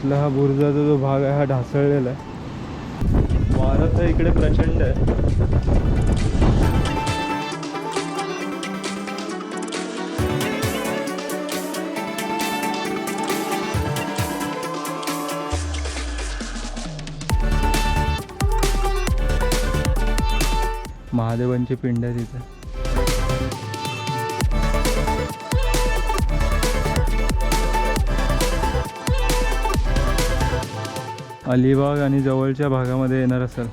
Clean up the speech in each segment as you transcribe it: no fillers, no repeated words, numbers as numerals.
इथला हा बुरुजाचा जो भाग आहे हा ढासळलेला आहे. वारं तर इकडे प्रचंड आहे. महादेवांची पिंड आहे तिथे. अलिबाग आणि जवळच्या भागामध्ये येणार असाल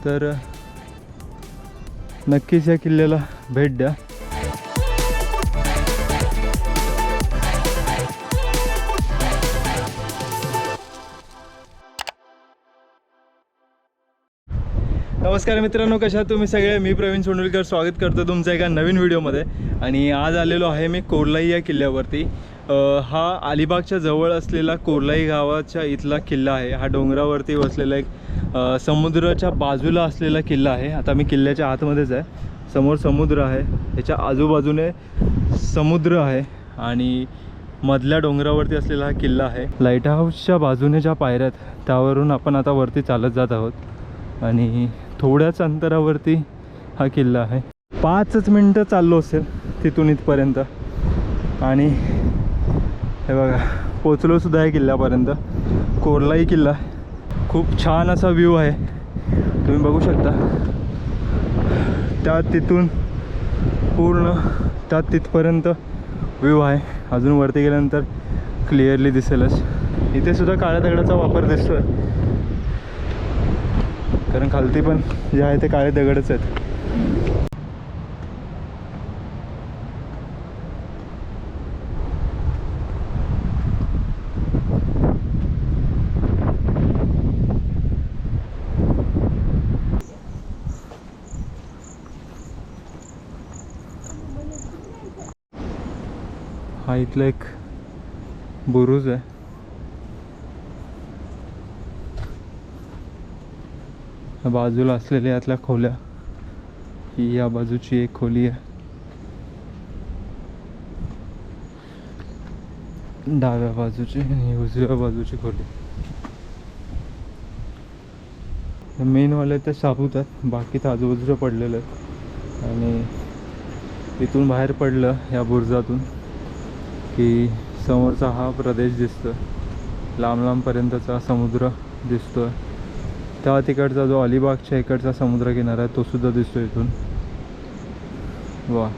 तर नक्कीच या किल्ल्याला भेट द्या. नमस्कार मित्रांनो, कशा आहात तुम्ही सगळे. मी प्रवीण सोंडलकर स्वागत करतो तुमचं एका नवीन व्हिडिओमध्ये. आणि आज आलेलो आहे मी कोर्लाई या किल्ल्यावरती. हा अलिबागच्या जवळ असलेला कोर्लाई गावाच्या इथला किल्ला आहे. हा डोंगरावरती वसलेला एक समुद्राच्या बाजूला असलेला किल्ला आहे. आता मी किल्ल्याच्या आतमध्येच आहे. समोर समुद्र आहे, त्याच्या आजूबाजूने समुद्र आहे आणि मधल्या डोंगरावरती असलेला हा किल्ला आहे. लाईट हाऊसच्या बाजूने ज्या पायऱ्या आहेत त्यावरून आपण आता वरती चालत जात आहोत आणि थोड्याच अंतरावरती हा किल्ला आहे. 5 मिनटं चाललो असेल तिथून इथपर्यंत आणि हे बघा पोचलो सुद्धा आहे किल्ल्यापर्यंत. कोर्लाई किल्ला, खूप छान असा व्ह्यू आहे, तुम्ही बघू शकता. त्या तिथून पूर्ण त्या तिथपर्यंत व्ह्यू आहे. अजून वरती गेल्यानंतर क्लिअरली दिसेलच. इथे सुद्धा काळ्या दगडाचा वापर दिसतोय, कारण खालती पण जे आहे ते काळे दगडच आहेत. हा इथला एक बुरुज आहे. बाजूला असलेल्या यातल्या खोल्या, ही या बाजूची एक खोली आहे, डाव्या बाजूची आणि उजव्या बाजूची खोली. मेनवाले ते साबूत आहेत, बाकी तर आजूबाजूला पडलेलं आहेत. आणि इथून बाहेर पडलं या बुरुजातून की समोरचा हा प्रदेश दिसतो, लांब लांबपर्यंतचा समुद्र दिसतोय. त्या तिकडचा जो अलिबागच्या इकडचा समुद्रकिनारा आहे तो सुद्धा दिसतो इथून. वा,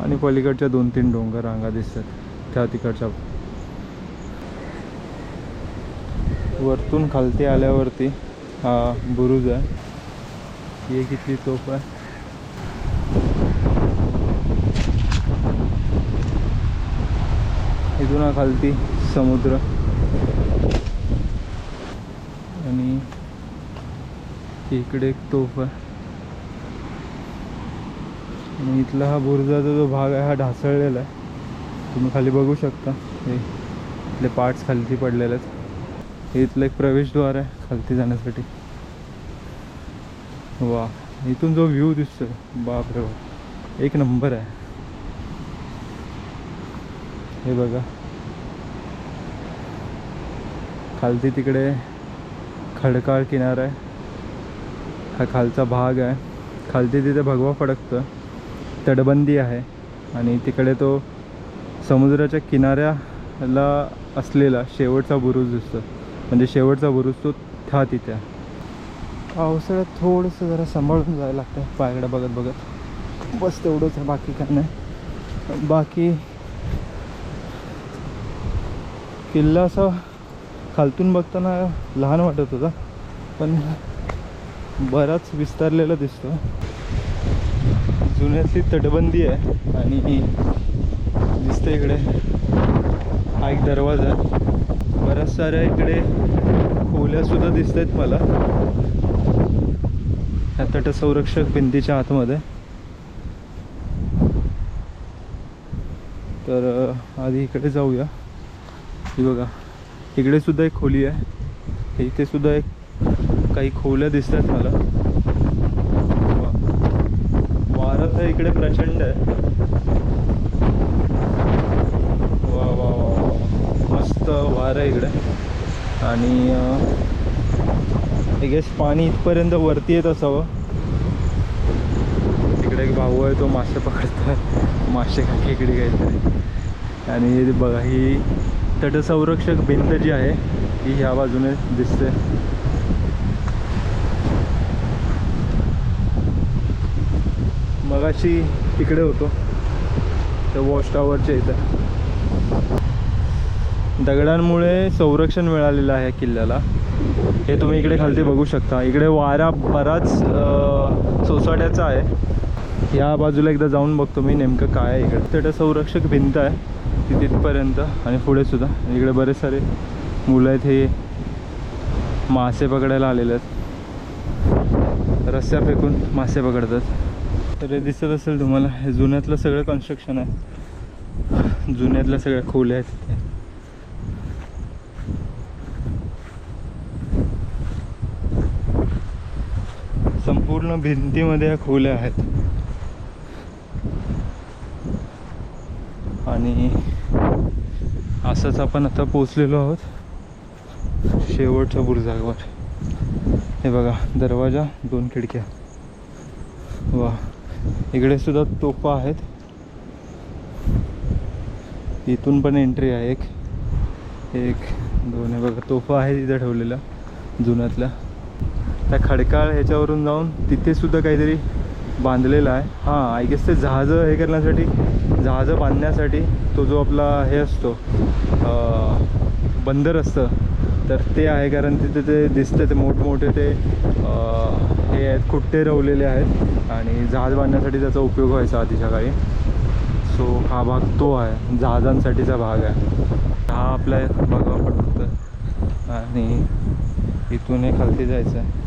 आणि पलीकडच्या 2-3 डोंगर रांगा दिसतात त्या तिकडच्या. वरतून खालती आल्यावरती हा बुरुज आहे. ही एक इथली तोफ आहे. इथून हा खालती समुद्र आणि इकडे एक तोफ आहे. आणि इथला हा बुरुजाचा जो भाग आहे हा ढासळलेला आहे, तुम्ही खाली बघू शकता. हे इथले पार्ट्स खालती पडलेले आहेत. हे इथलं एक प्रवेशद्वार आहे खालती जाण्यासाठी. वा, इथून जो व्ह्यू दिसतोय बाप रे बाप, एक नंबर आहे. हे बघा खालती तिकडे खडकाळ किनारा आहे, हा खालचा भाग आहे. खालती तिथे भगवा फडकतं, तटबंदी आहे. आणि तिकडे तो समुद्राच्या किनाऱ्याला असलेला शेवटचा बुरुज दिसतो, म्हणजे शेवटचा बुरुज तो था तिथे. पावसाळ्यात थोडंसं जरा सांभाळून जायला लागतं, पायगडा बघत बघत, बस तेवढंच आहे, बाकी काय नाही. बाकी किल्ला असा खालतून बघताना लहान वाटत होता, पण बराच विस्तारलेला दिसतो. जुन्यातली तटबंदी आहे आणि दिसतं इकडे हा एक दरवाजा. बऱ्याच साऱ्या इकडे खोल्यासुद्धा दिसत आहेत मला ह्या तटसंरक्षक भिंतीच्या आतमध्ये. तर आधी इकडे जाऊया. ही बघा इकडे सुद्धा एक खोली आहे, इथे सुद्धा एक काही खोल्या दिसत आहेत मला. वारं तर इकडे प्रचंड आहे. वा वा वा, मस्त वारं दार आहे इकडे. आणि आय गेस पाणी इथपर्यंत वरती येत असावं. तिकडे एक भाऊ आहे, तो मासे पकडतोय, मासे का खेकडी काहीतरी. आणि बघा ही तटसंरक्षक भिंत जी आहे ही ह्या बाजूने दिसते. मगाशी तिकडे होतो त्या वॉच टॉवरच्या इथं. दगडांमुळे संरक्षण मिळालेलं आहे किल्ल्याला. हे तुम्ही इकडे खालती बघू शकता. इकडे वारा बराच सोसाट्याचा आहे. या बाजूला एकदा जाऊन बघतो मी नेमकं काय आहे इकडे. तटसंरक्षक भिंत आहे ती तिथपर्यंत आणि पुढे सुद्धा. इकडे बरेच सारे मुलं आहेत, हे मासे पकडायला आलेले आहेत. रस्त्या फेकून मासे पकडतात. तर हे दिसत असेल तुम्हाला, हे जुन्यातलं सगळं कन्स्ट्रक्शन आहे. जुन्यातल्या सगळ्या खोल्या आहेत तिथे. संपूर्ण भिंतीमध्ये या खोल्या आहेत. आणि असंच आपण आता पोचलेलो आहोत शेवटच्या बुरुजावर. हे बघा, दरवाजा, 2 खिडक्या. वा, इकडे सुद्धा तोफा आहेत. इथून पण एंट्री आहे. एक 2 हे बघा, तोफा आहे तिथे ठेवलेला जुन्यातल्या. त्या खडकाळ ह्याच्यावरून जाऊन तिथे सुद्धा काहीतरी बांधलेलं आहे. हां, आय गेस ते जहाजं हे करण्यासाठी, जहाजं बांधण्यासाठी तो जो आपला हे असतो बंदर असतं, तर ते आहे. कारण तिथे ते दिसतं ते मोठमोठे ते हे आहेत, खुट्टे रवलेले आहेत आणि जहाज बांधण्यासाठी त्याचा उपयोग व्हायचा आधीच्या काळी. सो हा भाग तो आहे, जहाजांसाठीचा भाग आहे हा. आपला बघा पडतं आणि इथून हे खालती जायचं आहे.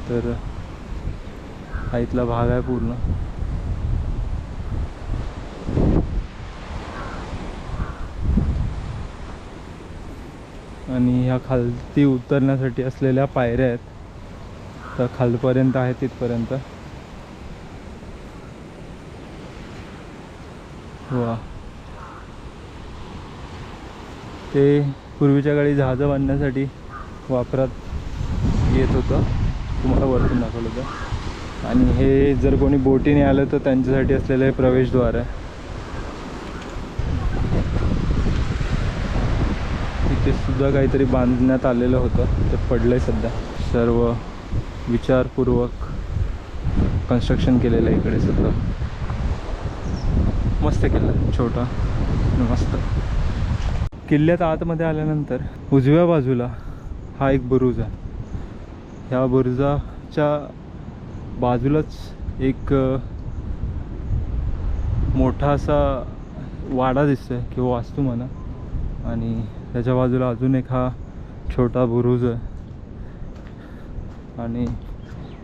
तर हा इथला भाग आहे पूर्ण. आणि ह्या खालती उतरण्यासाठी असलेल्या पायऱ्या आहेत, तर खालपर्यंत आहेत तिथपर्यंत. वा, ते पूर्वीच्या काळी जहाजं बांधण्यासाठी वापरात येत होतं. तुम्हाला वरतून दाखवलं होतं. आणि हे जर कोणी बोटीने आलं तर त्यांच्यासाठी असलेलं हे प्रवेशद्वार आहे. इथे सुद्धा काहीतरी बांधण्यात आलेलं होतं, ते पडलंय सध्या. सर्व विचारपूर्वक कन्स्ट्रक्शन केलेलं आहे इकडे सुद्धा. मस्त केलं, छोटा मस्त. किल्ल्यात आतमध्ये आल्यानंतर उजव्या बाजूला हा एक बुरुज आहे. ह्या बुरुजाच्या बाजूलाच एक मोठा असा वाडा दिसतोय किंवा वास्तू म्हणा. आणि त्याच्या बाजूला अजून एक हा छोटा बुरुज आहे. आणि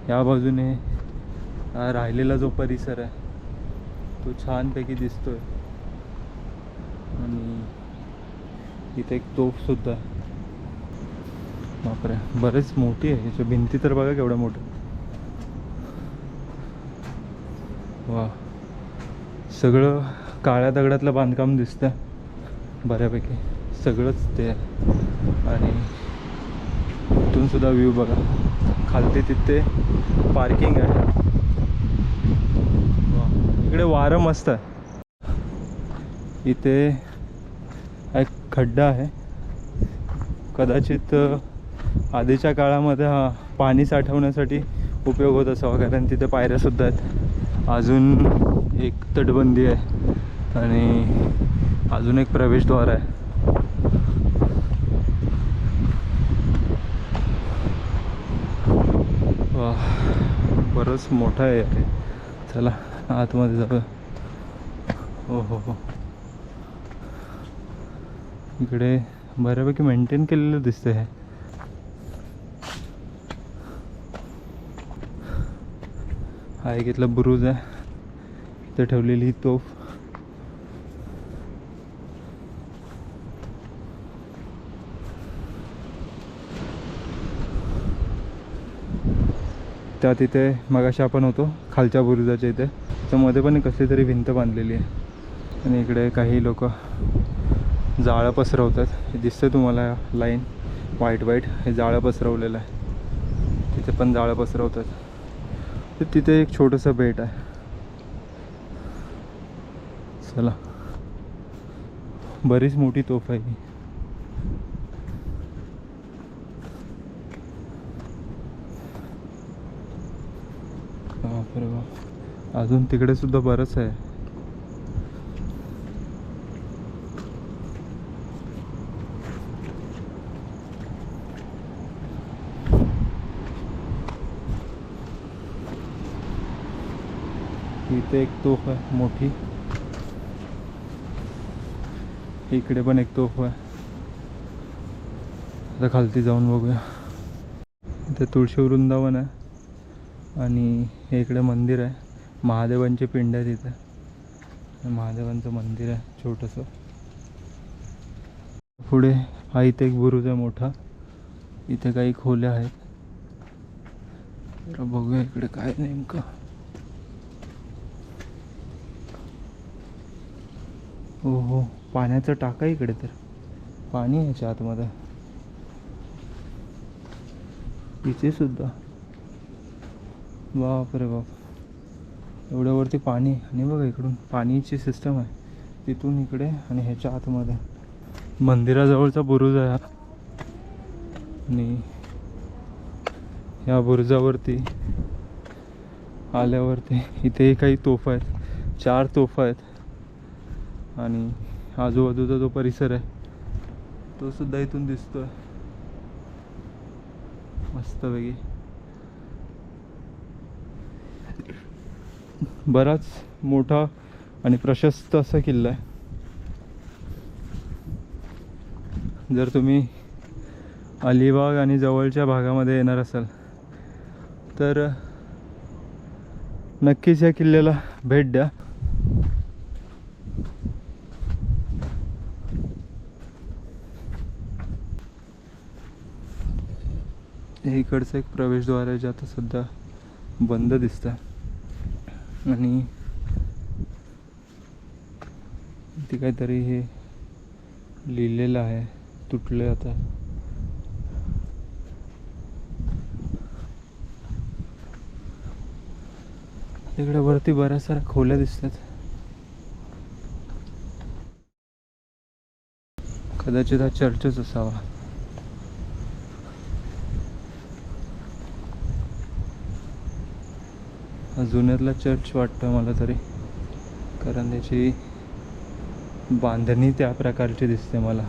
या बाजूने राहिलेला जो परिसर आहे तो छानपैकी दिसतोय. आणि इथे एक तोफसुद्धा आहे. बापरे, बरेच मोठी आहे. याच्या भिंती तर बघा केवढ्या मोठ्या. वा, सगळं काळ्या दगडातलं बांधकाम दिसतं बऱ्यापैकी, सगळंच ते आहे. आणि इथून सुद्धा व्ह्यू बघा. खालती तिथे पार्किंग आहे. वा, इकडे वारं मस्त आहे. इथे एक खड्डा आहे. कदाचित आधीच्या काळामध्ये हा पाणी साठवण्यासाठी उपयोग होत असावा, कारण तिथे पायऱ्यासुद्धा आहेत. अजून एक तटबंदी आहे आणि अजून एक प्रवेशद्वार आहे. वा, बरंच मोठं आहे यार. चला आतमध्ये जाऊया. हो हो हो, इकडे बऱ्यापैकी मेंटेन केलेलं दिसतं हे. हा एक इथला बुरुज आहे, इथं ठेवलेली ही तोफ. त्या तिथे मगाशी आपण होतो खालच्या बुरुजाच्या इथे, त्याच्यामध्ये पण कसली तरी भिंत बांधलेली आहे आणि इकडे काही लोक जाळं पसरवतात. हे दिसतं तुम्हाला लाईन व्हाईट व्हाईट, हे जाळं पसरवलेलं आहे. तिथे पण जाळं पसरवतात. तर तिथे एक छोटंसं बेट आहे. चला, बरीच मोठी तोफ आहे ही. बापरे बाप, अजून तिकडे सुद्धा बरंच आहे. इथे एक तोफ आहे मोठी, इकडे पण एक तोफ आहे. आता खालती जाऊन बघूया. इथे तुळशी वृंदावन आहे आणि हे इकडे मंदिर आहे. महादेवांची पिंड आहे तिथे, महादेवांचं मंदिर आहे छोटंसं. पुढे हा इथे एक बुरुज आहे मोठा, इथे काही खोल्या आहेत. तर बघूया इकडे काय नेमकं. हो हो, पाण्याचा टाका इकडे, तर पाणी आहे याच्या आतमध्ये. इथे सुद्धा बाप रे बाप, एवढ्यावरती पाणी. आणि बघा इकडून पाणीची सिस्टम आहे, तिथून इकडे आणि ह्याच्या आतमध्ये. मंदिराजवळचा बुरुज आहे हा. आणि या बुरुजावरती आल्यावरती इथे काही तोफा आहेत, 4 तोफा आहेत. आणि आजूबाजूचा जो परिसर आहे तो सुद्धा इथून दिसतोय मस्तपैकी. बराच मोठा आणि प्रशस्त असा किल्ला आहे. जर तुम्ही अलिबाग आणि जवळच्या भागामध्ये येणार असाल तर नक्कीच या किल्ल्याला भेट द्या. हे इकडचं एक प्रवेशद्वार आहे जे आता सध्या बंद दिसतं. आणि इथे काहीतरी हे लिहिलेलं आहे, तुटलं आता. तिकडे वरती बऱ्याच साऱ्या खोल्या दिसतात. कदाचित हा चर्चच असावा. जुन्यातला चर्च वाटतं मला तरी, कारण त्याची बांधणी त्या प्रकारची दिसते मला.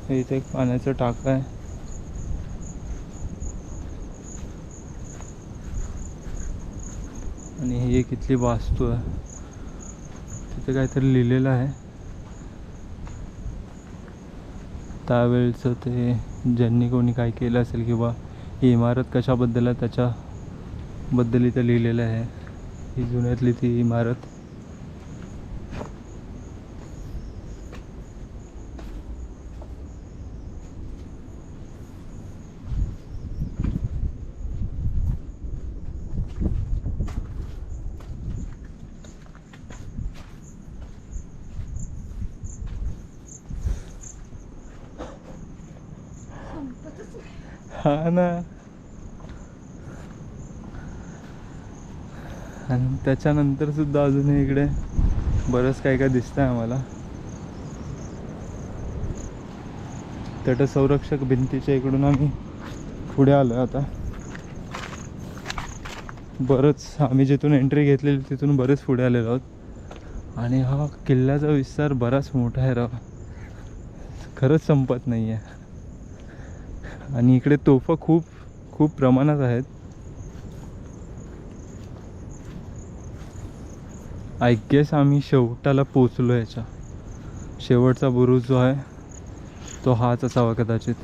हे इथे एक पाण्याचा टाका आहे. आणि ही एक इथली वास्तू आहे, तिथे काहीतरी लिहिलेलं आहे. त्यावेळचं ते ज्यांनी कोणी काय केलं असेल किंवा ही इमारत कशाबद्दल आहे त्याच्याबद्दल इथे लिहिलेलं आहे. ही जुन्यातली ती इमारत. हा ना. आणि त्याच्यानंतर सुद्धा अजूनही इकडे बरंच काय काय दिसतंय आम्हाला. तटसंरक्षक भिंतीच्या इकडून आम्ही पुढे आलो. आता बरंच आम्ही जिथून एंट्री घेतलेली तिथून बरेच पुढे आलेलो आहोत. आणि हा किल्ल्याचा विस्तार बराच मोठा आहे राव, खरंच संपत नाही आहे. आणि इकडे तोफा खूप प्रमाणात आहेत. आय गेस आम्ही शेवटाला पोचलो. याच्या शेवटचा बुरुज जो आहे तो हाच असावा कदाचित.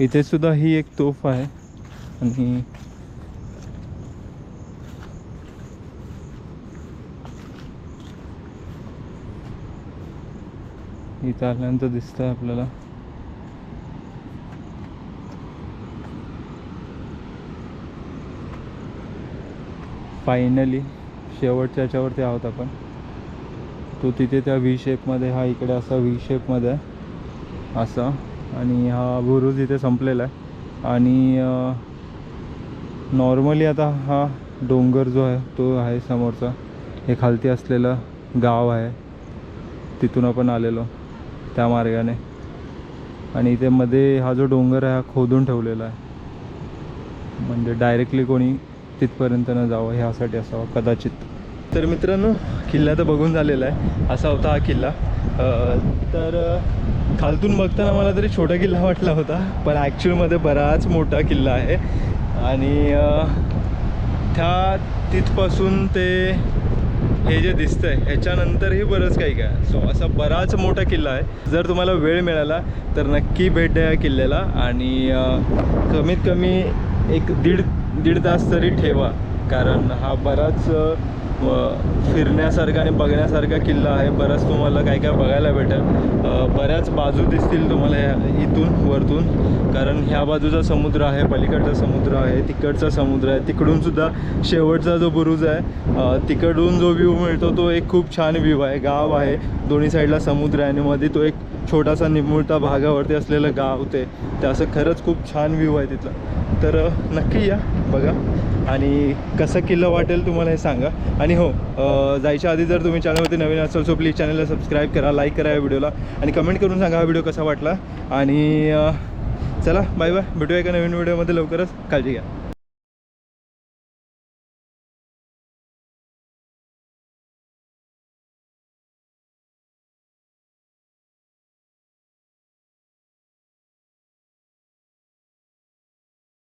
इथे सुद्धा ही एक तोफ आहे. आणि इथं आल्यानंतर दिसतंय आपल्याला फायनली शेवटच्या याच्यावरती आहोत आपण. तो तिथे त्या व्ही शेपमध्ये, हा इकडे असा व्ही शेपमध्ये आहे असा, आणि हा बुरुज इथे संपलेला आहे. आणि नॉर्मली आता हा डोंगर जो आहे तो आहे समोरचा, हे खालती असलेलं गाव आहे, तिथून आपण आलेलो त्या मार्गाने. आणि इथे मध्ये हा जो डोंगर आहे हा खोदून ठेवलेला आहे, म्हणजे डायरेक्टली कोणी तिथपर्यंत न जावं ह्यासाठी असावं कदाचित. तर मित्रांनो, किल्ला तर बघून झालेला आहे. असा होता हा किल्ला. तर खालतून बघताना मला तरी छोटा किल्ला वाटला होता, पण ॲक्च्युअलमध्ये बराच मोठा किल्ला आहे. आणि त्या तिथपासून ते हे जे दिसतंय ह्याच्यानंतरही बरंच काही काय. सो असा बराच मोठा किल्ला आहे. जर तुम्हाला वेळ मिळाला तर नक्की भेट द्या या किल्ल्याला. आणि कमीत कमी एक दीड तास तरी ठेवा, कारण हा बराच फिरण्यासारखा आणि बघण्यासारखा किल्ला आहे. बराच तुम्हाला काय काय बघायला भेटेल. बऱ्याच बाजू दिसतील तुम्हाला इथून वरतून, कारण ह्या बाजूचा समुद्र आहे, पलीकडचा समुद्र आहे, तिकडचा समुद्र आहे, तिकडूनसुद्धा शेवटचा जो बुरुज आहे तिकडून जो व्ह्यू मिळतो तो एक खूप छान व्ह्यू आहे. गाव आहे, दोन्ही साईडला समुद्र आहे, आणि मध्ये तो एक छोटासा निमुळता भागावरती असलेलं गाव ते असं खरंच खूप छान व्ह्यू आहे तिथला. तर नक्की या, बघा, आणि कसं किल्ला वाटेल तुम्हाला हे सांगा. आणि हो, जायच्या आधी जर तुम्ही चॅनलवरती नवीन असाल सो प्लीज चॅनलला सबस्क्राईब करा, लाईक करा या व्हिडिओला, आणि कमेंट करून सांगा हा व्हिडिओ कसा वाटला. आणि चला, बाय बाय, भेटूया एका नवीन व्हिडिओमध्ये लवकरच. काळजी घ्या.